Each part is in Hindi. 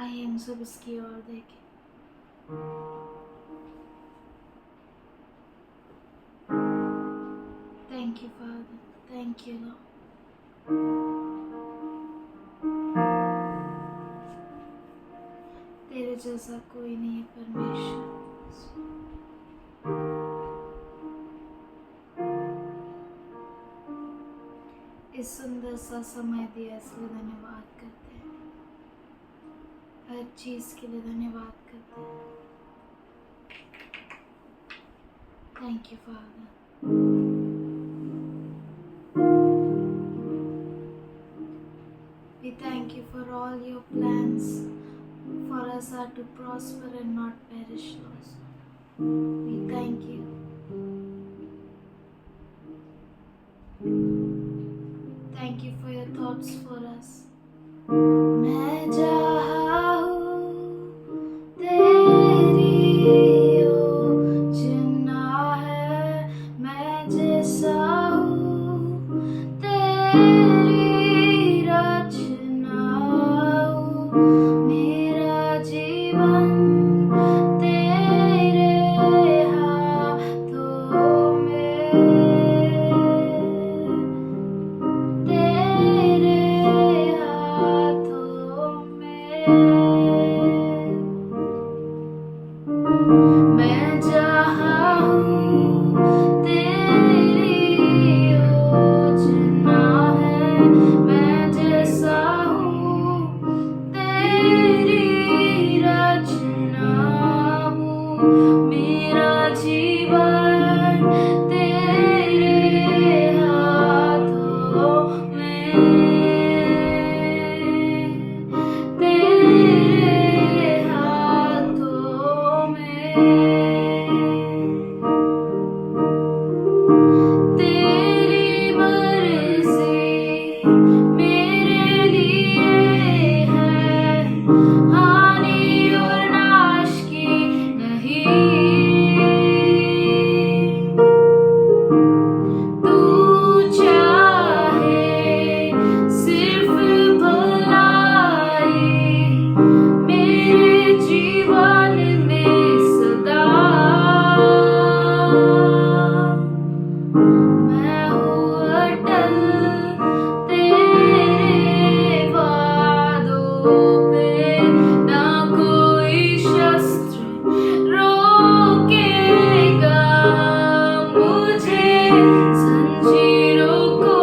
आइए हम सब इसकी ओर देखें। Thank you father, thank you Lord. तेरे जैसा कोई नहीं है परमेश्वर। इस सुंदर सा समय दिया इसलिए धन्यवाद करते हैं। हर चीज के लिए धन्यवाद करते हैं। Thank you father. We thank you for all your plans for us are to prosper and not perish, Lord. We thank you. Thank you for your thoughts for us. मैं जहाँ हूँ तेरी योजना है, मैं जैसा हूँ तेरी रचना हूँ। मेरा जीवन तेरे हाथों में, तेरे हाथों में। मैं जहाँ हूँ तेरी योजना है, मैं जैसा हूँ तेरी रचना हूँ। मेरा जीवन तेरे हाथों में, तेरे हाथों में। तेरी मर्जी मेरे लिए है, हानि और नाश की नहीं। तू चाहे सिर्फ भलाई मेरे जीवन में सदा। मैं हूँ अटल तेरे वादों पे, ना कोई शस्त्र रोकेगा मुझे। जंजीरों को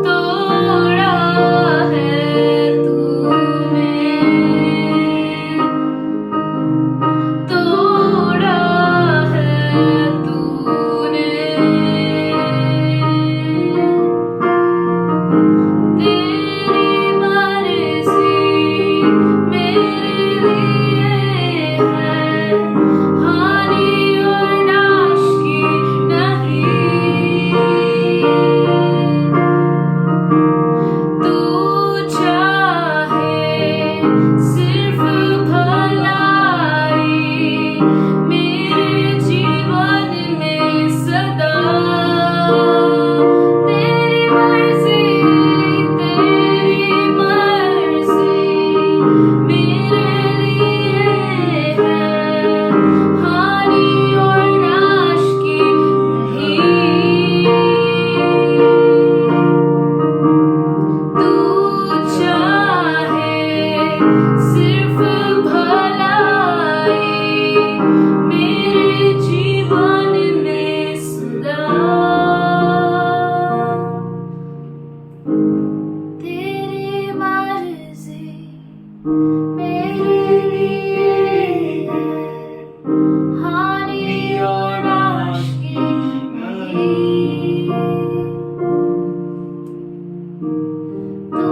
तोड़ा है तूने, तोड़ा है तूने। तेरी मर्जी मेरे लिए है, हानि और नाश की नहीं। तू चाहे सिर्फ भलाई मेरे जीवन में सदा। तेरी मर्जी, तेरी मर्जी मेरे लिए है, हानि और नाश की नहीं। तू चाहे सिर्फ भलाई मेरे जीवन में सदा। तेरी मर्जी मेरे लिए है, हानि और नाश की नहीं। तू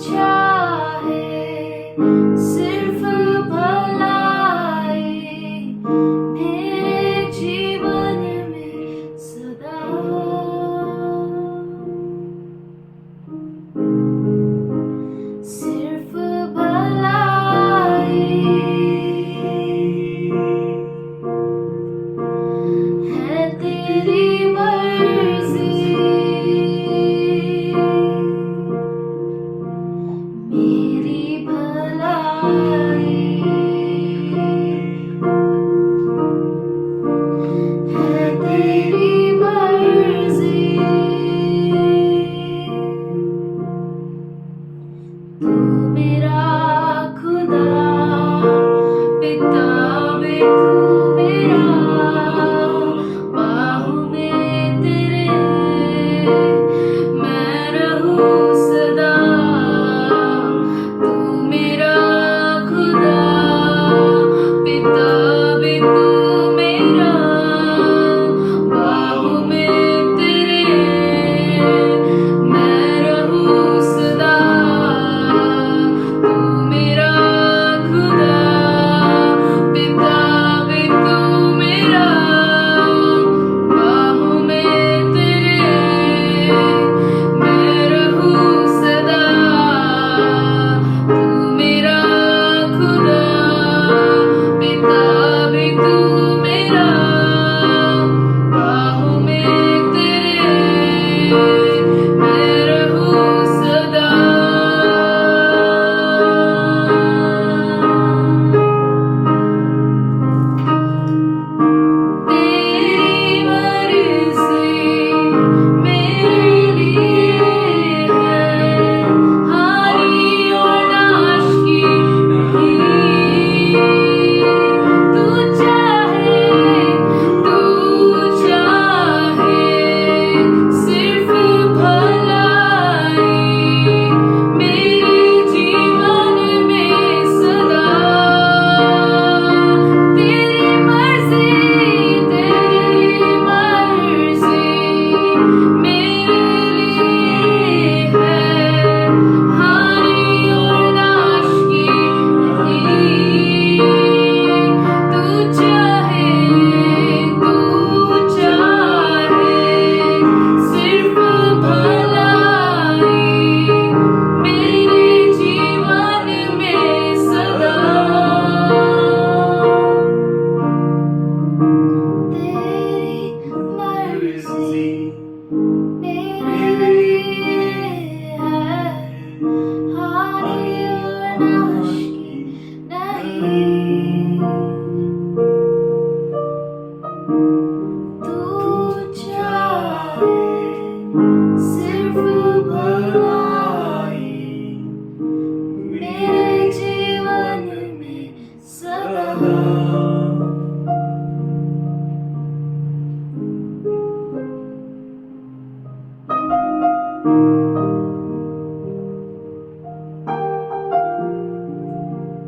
चाहे सिर्फ भलाई मेरे जीवन में सदा। सिर्फ भलाई है तेरी मर्जी, तू मेरा खुदा पिता वे तू मेरा, बाहों में तेरे मैं रहूं सदा। तू मेरा खुदा पिता वे तू मेरा, बाहों में तेरे मैं रहूं सदा। तू मेरा खुदा पिता वे तू मेरा, बाहों में तेरे मैं रहूं सदा। तू मेरा खुदा पिता वे तू मेरा, बाहों में तेरे मैं रहूं सदा। तेरी मर्जी मेरे लिए है, हानि और नाश की नहीं। तू चाहे सिर्फ भलाई मेरे जीवन में सदा। तेरी मर्जी मेरे लिए है, हानि और नाश की नहीं। तू चाहे सिर्फ भलाई मेरे जीवन में सदा। तेरी मर्जी मेरे लिए है, हानि और नाश की नहीं। तू चाहे सिर्फ भलाई मेरे जीवन में सदा।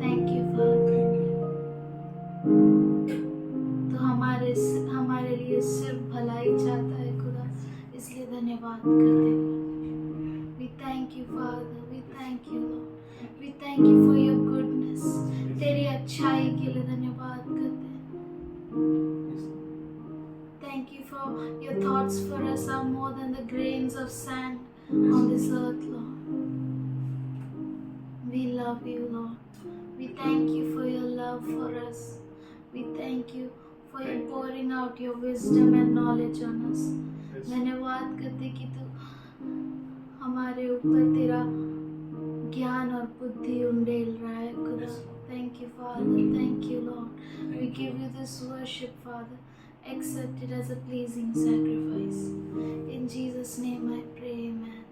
थैंक यू फॉर, तो हमारे लिए सिर्फ भलाई चाहता है खुदा, इसलिए धन्यवाद करते हैं। We thank you father, we thank you lord, we thank you for your goodness. तेरी अच्छाई के लिए धन्यवाद करते हैं। Thank you for your thoughts for us are more than the grains of sand on this earth, Lord. We love you, Lord. We thank you for your love for us. We thank you for your pouring out your wisdom and knowledge on us. धन्यवाद करते कि तू हमारे ऊपर तेरा ज्ञान और बुद्धि उंडेल रहा है खुदा। Thank you, Father. Thank you, Lord. We give you this worship, Father. Accept it as a pleasing sacrifice. In Jesus' name I pray, amen.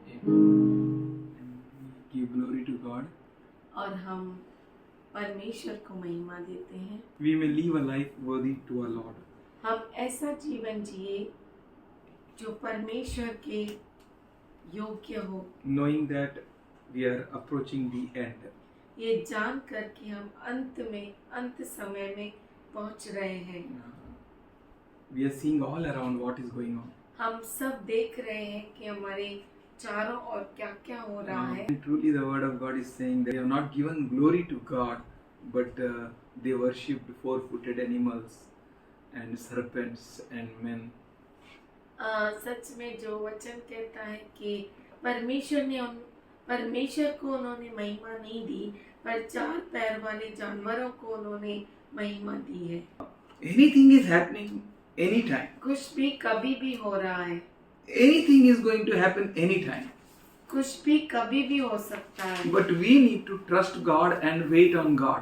Give glory to God. और हम परमेश्वर को महिमा देते हैं। We may live a life worthy to our Lord. हम ऐसा जीवन जिए जो परमेश्वर के योग्य हो, Knowing that we are approaching the end. ये जान कर कि हम अंत समय में पहुंच रहे हैं। We are seeing all around what is going on. हम सब देख रहे हैं कि हमारे चारों ओर क्या क्या हो रहा है। And truly the word of God is saying that they have not given glory to God, but they worshipped four-footed animals and serpents and men. सच में जो वचन कहता है कि परमेश्वर को उन्होंने महिमा नहीं दी, पर चार पैर वाले जानवरों को उन्होंने महिमा दी है। Anything is happening anytime. कुछ भी कभी भी हो रहा है। Anything is going to happen anytime. कुछ भी कभी भी हो सकता है, But we need to trust God and wait on God.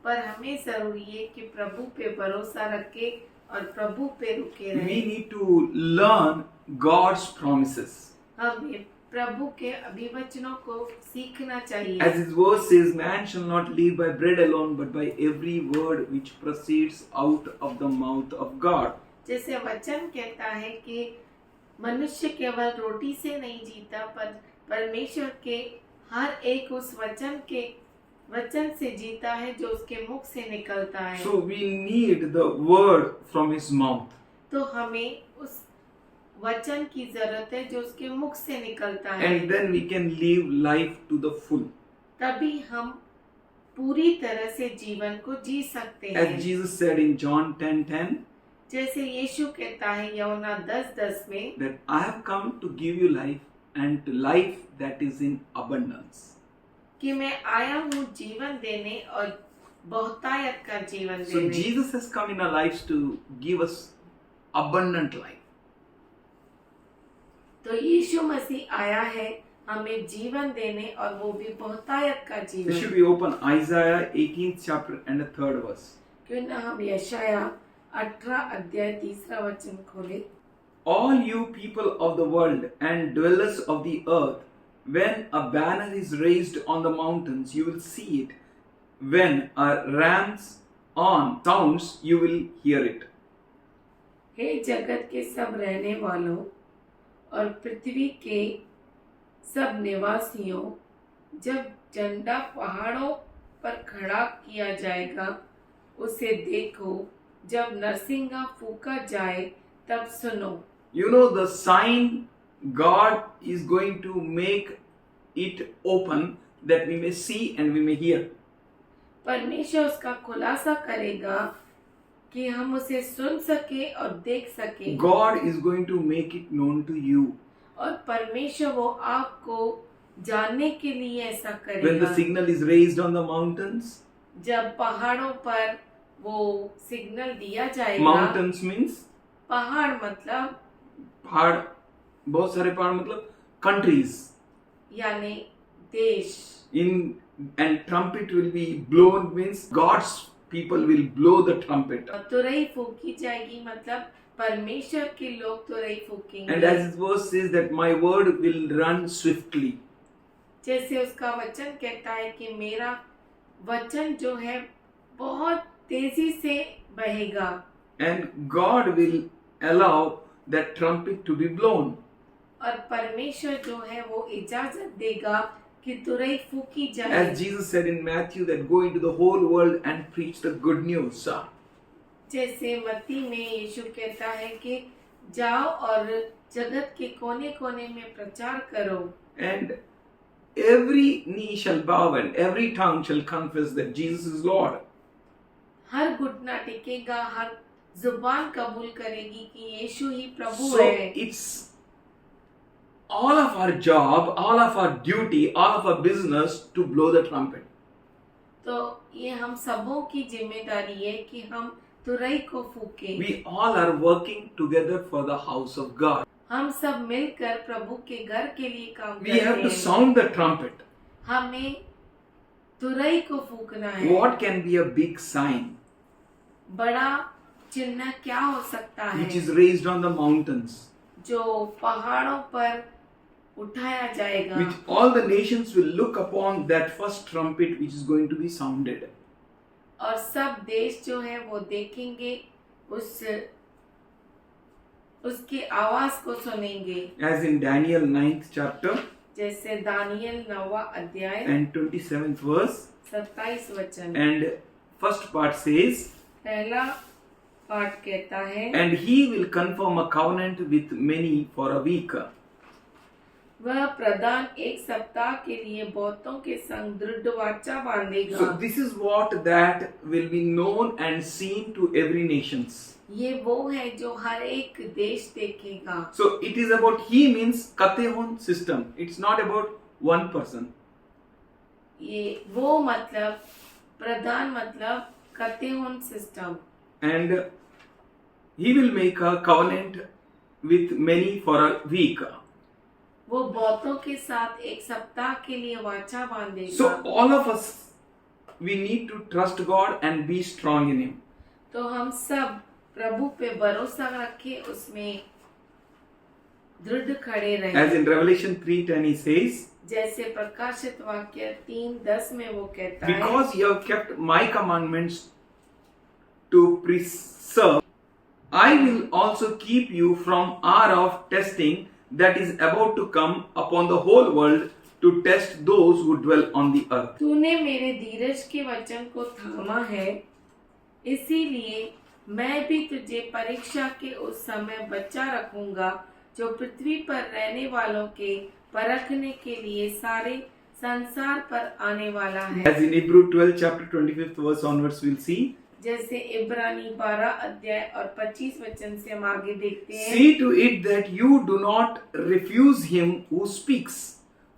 पर हमें जरूरी है कि प्रभु पे भरोसा रखे और प्रभु पे रुके We रहे। need to learn God's promises. हमें प्रभु के अभिवचनों को सीखना चाहिए। As his verse says, man shall not live by bread alone, but by every word which proceeds out of the mouth of God. जैसे वचन कहता है कि मनुष्य केवल रोटी से नहीं जीता, पर परमेश्वर के हर एक उस वचन से जीता है जो उसके मुख से निकलता है। So we need the word from his mouth. तो हमें उस वचन की जरूरत है जो उसके मुख से निकलता है, And then we can live life to the full. तभी हम पूरी तरह से जीवन को जी सकते हैं। As Jesus said in John 10:10, जैसे यीशु कहता है यूहन्ना 10:10 में that I have come to give you life and life that is in abundance. कि मैं आया हूँ जीवन देने और बहुतायत का जीवन So देने। Jesus has come in our lives to give us abundant life. तो यीशु मसीह आया है हमें जीवन देने और वो भी बहुतायत का So should जीवन। we open Isaiah 18th chapter and the 3rd verse. क्यों ना हम यशाया 18 अध्याय 3 वचन खोले। All you people of the world and dwellers of the earth, when a banner is raised on the mountains, you will see it. When a ram's horn sounds, you will hear it. हे जगत के सब रहने वालों और पृथ्वी के सब निवासियों, जब झंडा पहाड़ों पर खड़ा किया जाएगा उसे देखो, जब नरसिंगा फूका जाए तब सुनो। You know the sign God is going to make it open that we may see and we may hear. परमेश्वर उसका खुलासा करेगा कि हम उसे सुन सके और देख सके। God is going to make it known to you. और परमेश्वर वो आपको जानने के लिए ऐसा When करेगा। the signal is raised on the mountains, जब पहाड़ों पर वो सिग्नल दिया जाएगा। mountains means पहाड़ मतलब पहाड़, बहुत सारे पहाड़ मतलब countries. यानी देश। And trumpet will be blown means God's people will blow the trumpet. तुरई फूकी जाएगी मतलब परमेश्वर के लोग तुरई And फूकेंगे। as his verse says that my word will run swiftly. जैसे उसका वचन कहता है कि मेरा वचन जो है बहुत तेजी से बहेगा। And God will allow that trumpet to be blown. और परमेश्वर जो है वो इजाजत देगा कि तुरई फूकी जाए। As Jesus said in Matthew that go into the whole world and preach the good news. जैसे मत्ती में यीशु कहता है कि जाओ और जगत के कोने कोने में प्रचार करो। And every knee shall bow and every tongue shall confess that Jesus is Lord. हर घुटना टिकेगा, हर जुबान कबूल करेगी कि यीशु ही प्रभु So है। it's all of our job, all of our duty, all of our business to blow the trumpet. तो ये हम सबों की जिम्मेदारी है कि हम तुरई को फूकें। We all are working together for the house of God. हम सब मिलकर प्रभु के घर के लिए काम We करते have to हैं। sound the trumpet. हमें तुरई को फूकना है। What can be a big sign बड़ा चिन्ह क्या हो सकता है which is raised on the mountains, जो पहाड़ों पर उठाया जाएगा, which all the nations will look upon that first trumpet which is going to be sounded. और सब देश जो है वो देखेंगे उसकी आवाज को सुनेंगे। As in Daniel 9th chapter जैसे दानियल 9वां अध्याय and 27th verse, 27 वचन। and first part says, पहला पाठ कहता है, and he will confirm a covenant with many for a week. वह प्रधान एक सप्ताह के लिए बहुतों के संग दृढ़ वाचा बांधेगा। So this is what that will be known and seen to every nations. ये वो है जो हर एक देश देखेगा। So it is about he means katehon system. It's not about one person. ये वो मतलब प्रधान मतलब कतेहुन system. And he will make a covenant with many for a week. वो बहुतों के साथ एक सप्ताह के लिए वाचा So बांधेगा। all of us, we need to trust God and be strong in Him. तो हम सब प्रभु पे भरोसा रखें, उसमें दृढ़ खड़े As रहें। in Revelation 3:10 he says, जैसे प्रकाशित वाक्य 3:10 में वो कहता है, because you have kept my commandments to preserve, I will also keep you from hour of testing that is about to come upon the whole world to test those who dwell on the earth. तूने मेरे धीरज के वचन को थामा है, इसीलिए मैं भी तुझे परीक्षा के उस समय बचा रखूंगा जो पृथ्वी पर रहने वालों के परखने के लिए सारे संसार पर आने वाला है। As in Hebrew 12 chapter 25th verse onwards we'll see, जैसे इब्रानी 12 अध्याय और 25 वचन से हम आगे देखते हैं, see to it that you do not refuse him who speaks.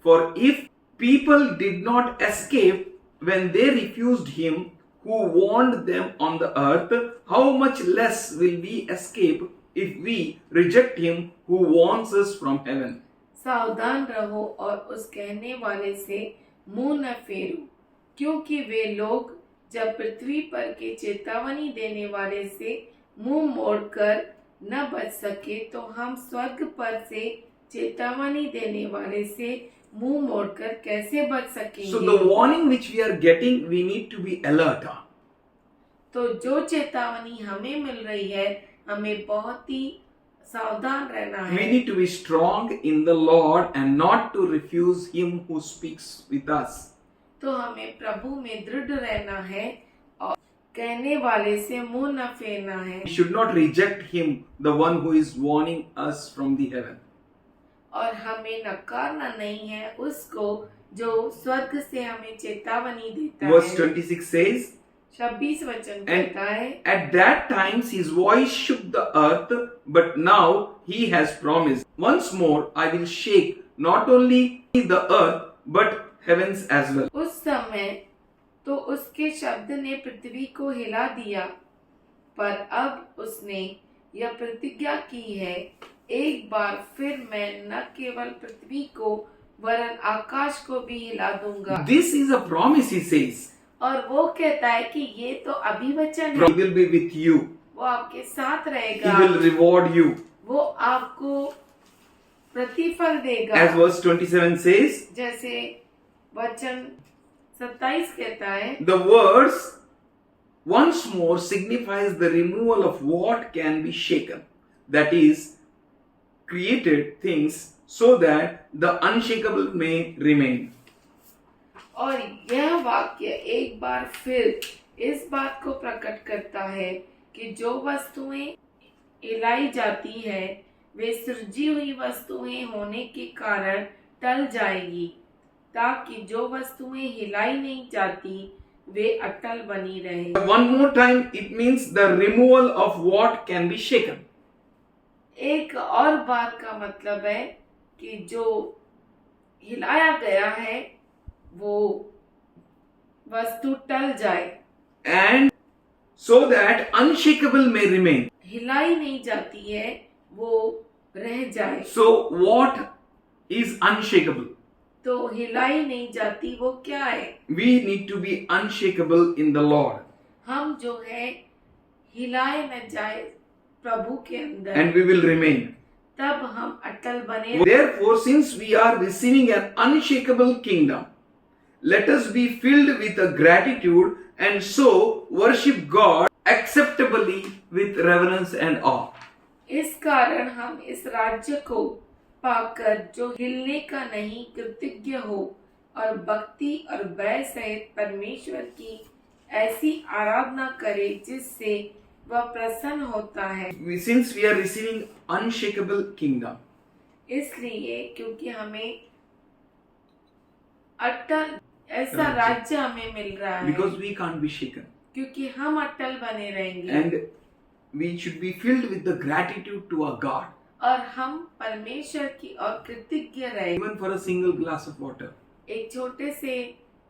For if people did not escape when they refused him who warned them on the earth, how much less will we escape if we reject him who warns us from heaven? सावधान रहो और उस कहने वाले से मुंह न फेरो, क्योंकि वे लोग जब पृथ्वी पर के चेतावनी देने वाले से मुंह मोड़कर न बच सके, तो हम स्वर्ग पर से चेतावनी देने वाले से मुंह मोड़कर कैसे बच So सकेंगे। the warning which we are getting, we need to be alert. तो जो चेतावनी हमें मिल रही है, हमें बहुत ही सावधान रहना We है। need to be strong in the Lord and not to refuse him who speaks with us. तो हमें प्रभु में दृढ़ रहना है और कहने वाले से मुंह न फेरना है। We should not reject him, the one who is warning us from the heaven. और हमें नकारना नहीं है उसको जो स्वर्ग से हमें चेतावनी देता Verse है। 26 says, 26 वचन And कहता है, at that time his voice shook the earth, but now he has promised, once more I will shake not only the earth, but heavens as well. उस समय तो उसके शब्द ने पृथ्वी को हिला दिया, पर अब उसने यह प्रतिज्ञा की है, एक बार फिर मैं न केवल पृथ्वी को वरन आकाश को भी हिला दूंगा। This is a promise, he says. और वो कहता है कि ये तो अभिवचन He है, will be with you. वो आपके साथ He रहेगा, will reward you. वो आपको प्रतिफल देगा। As verse 27 says, जैसे वचन 27 कहता है, the verse once more signifies the removal of what can be shaken, that is, created things, so that the unshakable may remain. और यह वाक्य एक बार फिर इस बात को प्रकट करता है कि जो वस्तुएं हिलाई जाती है वे सृजी हुई वस्तुएं होने के कारण टल जाएगी, ताकि जो वस्तुएं हिलाई नहीं जाती वे अटल बनी रहे। One more time, it means the removal of what can be shaken. एक और बात का मतलब है कि जो हिलाया गया है वो वस्तु टल जाए, And so that unshakable may remain. हिलाई नहीं जाती है वो रह जाए। So, what is unshakable? तो हिलाई नहीं जाती वो क्या है? We need to be unshakable in the Lord. हम जो है हिलाए न जाए प्रभु के अंदर, And we will remain. तब हम अटल बने। Therefore, since we are receiving an unshakable kingdom, let us be filled with a gratitude and so worship God acceptably with reverence and awe. इस कारण हम इस राज्य को पाकर जो हिलने का नहीं कृतज्ञ हो और भक्ति और भय सहित परमेश्वर की ऐसी आराधना करें जिससे वह प्रसन्न होता है। Since we are receiving unshakable kingdom, इसलिए क्योंकि हमें अटल ऐसा राज्य। राज्य हमें मिल रहा है, because we can't be shaken, क्योंकि हम अटल बने रहेंगे and we should be filled with the gratitude to our God, और हम परमेश्वर की और कृतज्ञ रहेंगे। even for a single glass of water. एक छोटे से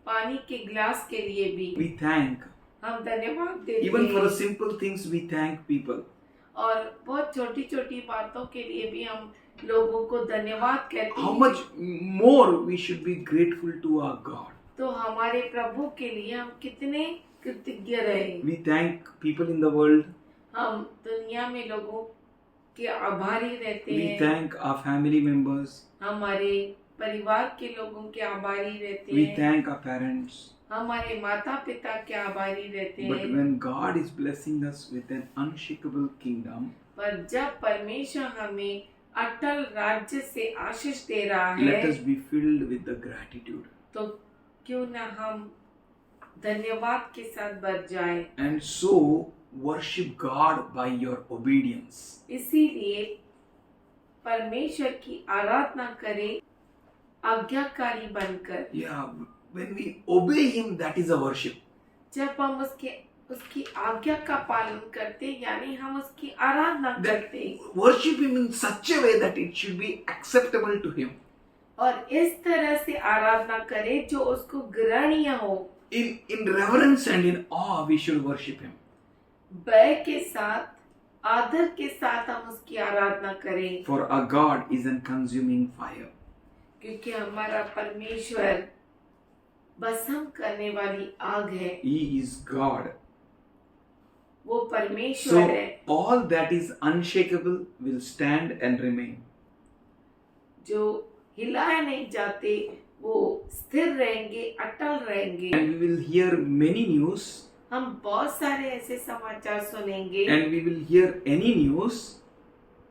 पानी के गिलास के लिए भी We thank. हम धन्यवाद देते Even for हैं, simple things, we thank people. और बहुत छोटी छोटी बातों के लिए भी हम लोगों को धन्यवाद कहते how हैं, much more we should be grateful to our God. तो हमारे प्रभु के लिए हम कितने कृतज्ञ रहे। We thank people in the world. हम दुनिया में लोगों के आभारी रहते We हैं, thank our family members. हमारे परिवार के लोगों के आभारी रहते We हैं, thank our parents. हमारे माता पिता के आभारी रहते But हैं। when God is blessing us with an unshakable kingdom, पर जब परमेश्वर हमें अटल राज्य से आशीष दे रहा let है, us be filled with the gratitude. तो क्यों ना हम धन्यवाद के साथ भर जाए। And so worship God by your obedience. इसीलिए परमेश्वर की आराधना करें आज्ञाकारी बनकर। Yeah, when we obey Him, that is a worship. जब हम उसकी आज्ञा का पालन करते, यानी हम उसकी आराधना That करते worship Him in such a way that it should be acceptable to Him. और इस तरह से आराधना करें जो उसको ग्रहणीय हो। In reverence and in awe, we should worship Him. भय के साथ, आदर के साथ हम उसकी आराधना करें, For our God is an consuming fire. क्योंकि हमारा परमेश्वर भस्म करने वाली आग है। He is God. वो परमेश्वर So है। all that is unshakable will stand and remain. जो हिलाए नहीं जाते वो स्थिर रहेंगे, अटल रहेंगे। And we will hear many news, हम बहुत सारे ऐसे समाचार सुनेंगे, and we will hear any news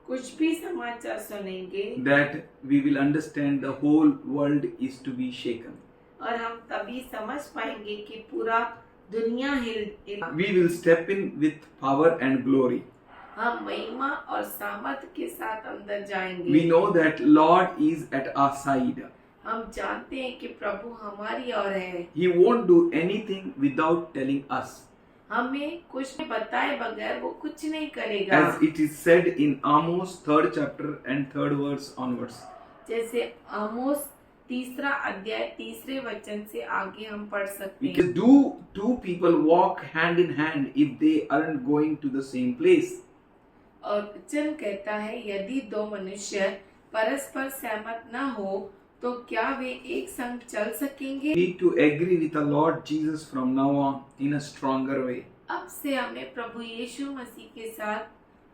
कुछ भी समाचार सुनेंगे, that we will understand the whole world is to be shaken. और हम तभी समझ पाएंगे कि पूरा दुनिया हिल। We will step in with power and glory. हम महिमा और सामर्थ के साथ अंदर जाएंगे। We know that Lord is at our side. हम जानते हैं कि प्रभु हमारी ओर है। He won't do anything without telling us. हमें कुछ बताए बगैर वो कुछ नहीं करेगा। As it is said in Amos 3rd chapter and 3rd verse onwards. जैसे आमोस 3रा अध्याय 3रे वचन से आगे हम पढ़ सकते हैं। Because do two people walk hand in hand if they aren't going to the same place? और वचन कहता है, यदि दो मनुष्य परस्पर सहमत न हो तो क्या वे एक संग चल सकेंगे? We need to agree with the Lord Jesus from now on in a stronger way. अब से हमें प्रभु यीशु मसीह के साथ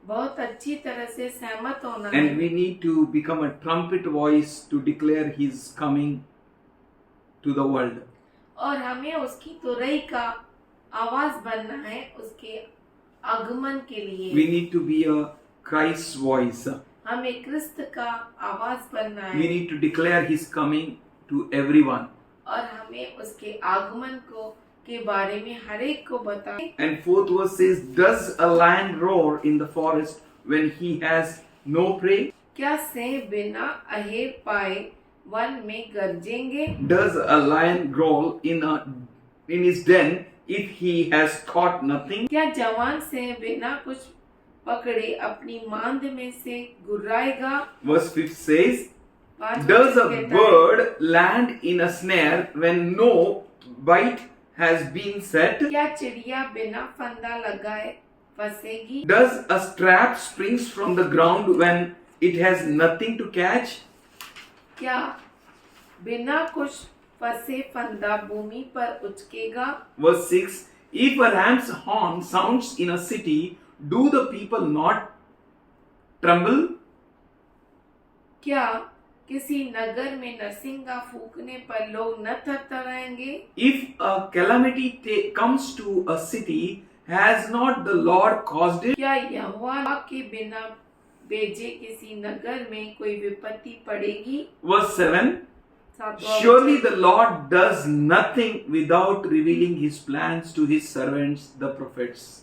बहुत अच्छी तरह से सहमत होना है। And we need to become a trumpet voice to declare His coming to the world. और हमें उसकी तुरही का आवाज बनना है उसके आगमन के लिए। We need to be a Christ's voice. हमें क्रिस्त का आवाज बनना We है need to declare His coming to everyone. और हमें उसके आगमन को के बारे में हर एक को बताएं। And 4th verse says, does a lion roar in the forest when he has no prey? क्या सिंह बिना अहेर पाए वन में गरजेंगे? Does a lion growl in his den if he has caught nothing? क्या जवान सिंह बिना कुछ पकड़े अपनी मांद में से गुर्राएगा? Verse 5 says, पांच does वचन a कहता है, bird land in a snare when no bite has been set? क्या चिड़िया बिना फंदा लगाए फंसेगी? Does a trap springs from the ground when it has nothing to catch? क्या बिना कुछ फंसे फंदा भूमि पर उचकेगा? Verse 6, if a ram's horn sounds in a city, do the people not tremble? क्या किसी नगर में नरसिंगा फूकने पर लोग न थरथराएंगे? If a calamity comes to a city, has not the Lord caused it? क्या यहोवा के बिना भेजे किसी नगर में कोई विपत्ति पड़ेगी? Verse 7, सातवां surely वचन, the Lord does nothing without revealing His plans to His servants, the prophets.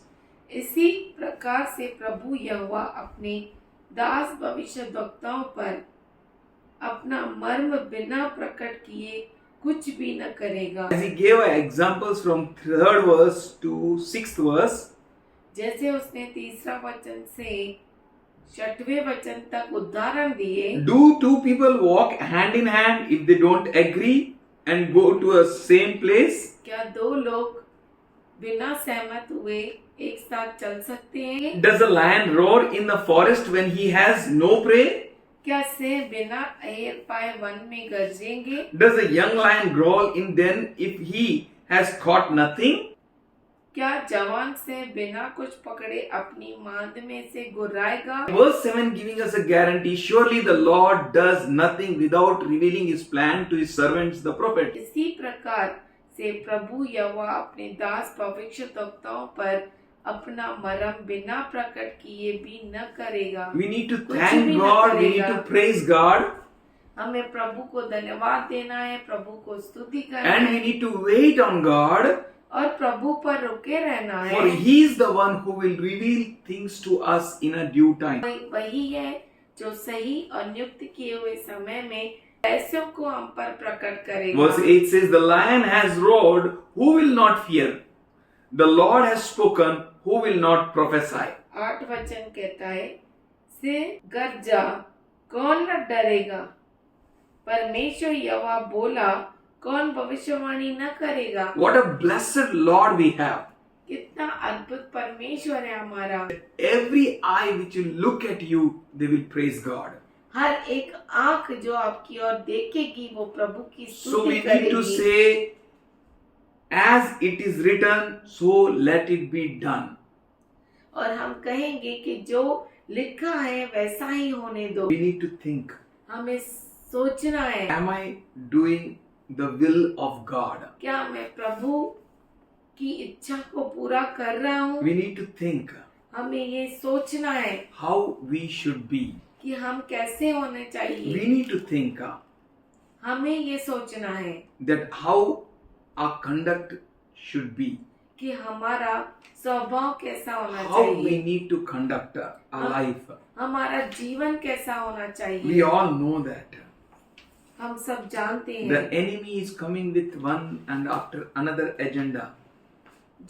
इसी प्रकार से प्रभु यहोवा अपने दास भविष्यद्वक्ताओं पर अपना मर्म बिना प्रकट किए कुछ भी न करेगा। As He gave examples from 3rd verse to 6th verse, जैसे उसने 3रा वचन से 6वें वचन तक उदाहरण दिए। do two people walk hand in hand if they don't agree and go to a same place? क्या दो लोग बिना सहमत हुए एक साथ चल सकते हैं? Does a lion roar in the forest when he has no prey? क्या सिंह बिना एयर पाए वन में गरजेंगे? Does a young lion growl in den if he has caught nothing? क्या जवान सिंह बिना कुछ पकड़े अपनी मांद में से गुर्राएगा? Verse 7 giving us a guarantee, surely the Lord does nothing without revealing his plan to his servants the prophets. इसी प्रकार से प्रभु यहोवा अपने दास भविष्यद्वक्ताओं पर अपना मर्म बिना प्रकट किए भी न करेगा। We need to कुछ thank भी न God, we need करेगा। to praise God, हमें प्रभु को धन्यवाद देना है, प्रभु को स्तुति करना and we है need to wait on God, और प्रभु पर रुके रहना for है। he is the one who will reveal things to us in a due time. वही है जो सही और नियुक्त किए हुए समय में रहस्यों को हम पर प्रकट करेगा। Verse 8 says, the lion has roared, who will not fear? The Lord has spoken, who will not prophesy? 8 वचन कहता है, सिंह गरजा, कौन न डरेगा? परमेश्वर यहोवा बोला, कौन भविष्यवाणी न करेगा? What a blessed Lord we have. कितना अद्भुत परमेश्वर है हमारा। Every eye which will look at you, they will praise God. हर एक आंख जो आपकी ओर देखेगी वो प्रभु की So स्तुति we need to करेगी। say, as it is written, so let it be done. और हम कहेंगे कि जो लिखा है वैसा ही होने दो। We need to think, हमें सोचना है, am I doing the will of God? क्या मैं प्रभु की इच्छा को पूरा कर रहा हूँ? We need to think हमें ये सोचना है how we should be. कि हम कैसे होने चाहिए। We need to think हमें ये सोचना है that how our conduct should be, कि हमारा स्वभाव कैसा होना how we चाहिए, need to conduct our life. हमारा जीवन कैसा होना We चाहिए। all know that हम सब जानते the हैं enemy is coming with one and after another agenda.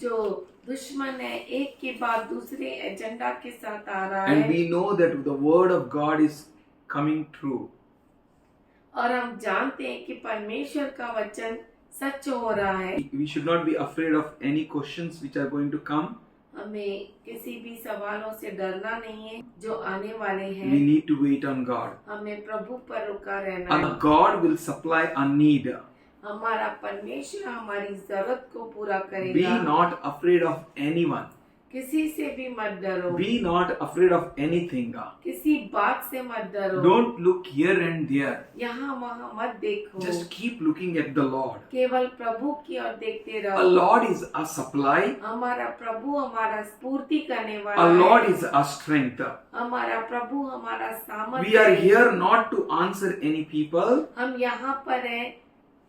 जो दुश्मन है एक के बाद दूसरे एजेंडा के साथ आ रहा And है we know that the word of God is coming true. और हम जानते हैं कि परमेश्वर का वचन सच हो रहा है। We should not be afraid of any questions which are going to come. हमें किसी भी सवालों से डरना नहीं है जो आने वाले We हैं। need to wait on God. हमें प्रभु पर रुका रहना है। Our God will supply our need. हमारा परमेश्वर हमारी जरूरत को पूरा Be करेगा। not afraid of anyone. किसी से भी मत डरो, Be not afraid of anything. किसी बात से मत डरो, Don't look here and there. यहाँ वहाँ मत देखो, Just keep looking at the Lord. केवल प्रभु की ओर देखते Our रहो। Lord is our supply. हमारा प्रभु हमारा पूर्ति करने वाला Our Lord है। is our strength. हमारा प्रभु हमारा सामर्थ्य We are है। here not to answer any people, हम यहाँ पर हैं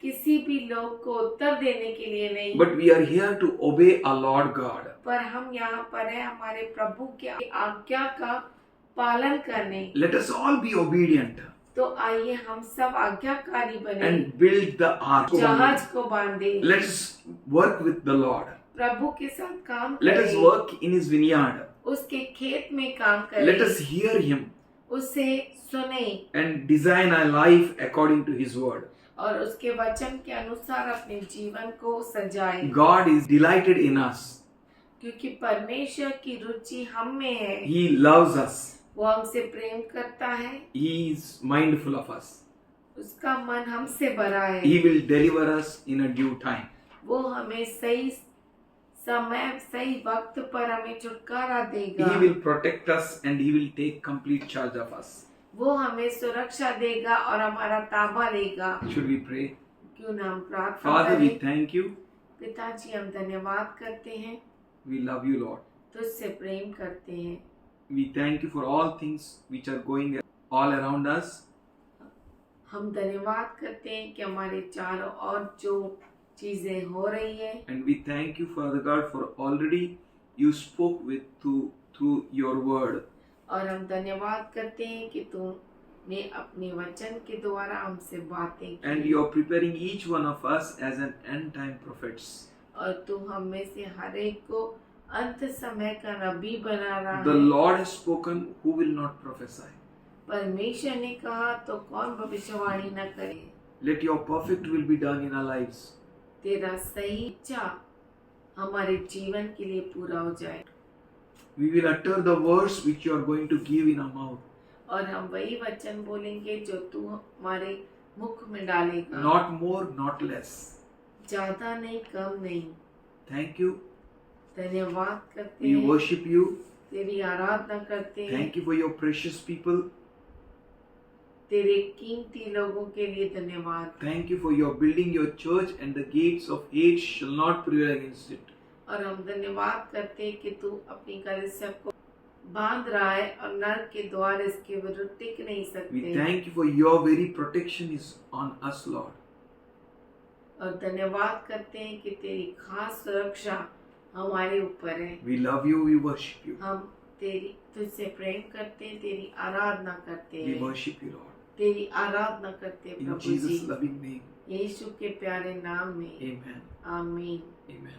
किसी भी लोग को उत्तर देने के लिए नहीं, but we are here to obey our Lord God. पर हम यहाँ पर हैं हमारे प्रभु के आज्ञा का पालन करने। Let us all be obedient तो आइए हम सब आज्ञाकारी बने, and build the ark. जहाज को बांधे, Let us work with the Lord. प्रभु के साथ काम Let us करें, work in His vineyard. उसके खेत में काम Let करें, us hear Him उसे सुने and design our life according to His word. और उसके वचन के अनुसार अपने जीवन को सजाएं। God is delighted in us. क्योंकि परमेश्वर की रुचि हम में है, He loves us. वो हमसे प्रेम करता है, He is mindful of us. उसका मन हमसे भरा है। He will deliver us in a due time. वो हमें सही समय सही वक्त पर हमें छुटकारा देगा। He will protect us and He will take complete charge of us. वो हमें सुरक्षा देगा और हमारा ताबा लेगा। Should we pray? क्यों ना हम प्रार्थना Father, we करें। thank you. पिताजी हम धन्यवाद करते हैं, We love you, Lord. तुझसे प्रेम करते हैं। We thank you for all things which are going all around us. हम धन्यवाद करते हैं कि हमारे चारों ओर जो चीजें हो रही है, And we thank you, Father God, for already you spoke with through your word. और हम धन्यवाद करते हैं कि तुमने अपने वचन के द्वारा हमसे बातें की And you are preparing each one of us as an end time prophets. और तू हम में से हर एक को अंत समय का नबी बना रहा The है। Lord has spoken, who will not prophesy? परमेश्वर ने कहा तो कौन भविष्यवाणी न करे। Let your perfect will be done in our lives. तेरा सही इच्छा हमारे जीवन के लिए पूरा हो जाए। We will utter the words which you are going to give in our mouth. और हम वही वचन बोलेंगे जो तू हमारे मुख में डालेगा। Not more, not less. ज्यादा नहीं, कम नहीं। Thank you. धन्यवाद करते We हैं, worship you. तेरी आराधना करते हैं। Thank you for your precious people. तेरे कीमती लोगों के लिए धन्यवाद। Thank you for your building your church, and the gates of hate shall not prevail against it. और हम धन्यवाद करते हैं कि तू अपनी कलीसिया को बांध रहा है और नरक के द्वार इसके विरुद्ध टिक नहीं We सकते। thank you for your very protection is on us, Lord. और धन्यवाद करते हैं कि तेरी खास सुरक्षा हमारे ऊपर है। We love you, we worship you. हम तुझसे प्रेम करते हैं, तेरी आराधना करते We हैं, worship you, Lord. तेरी आराधना करते हैं In Prabhu Jesus' ji, loving name. यीशु के प्यारे नाम में। Amen. आमीन। Amen.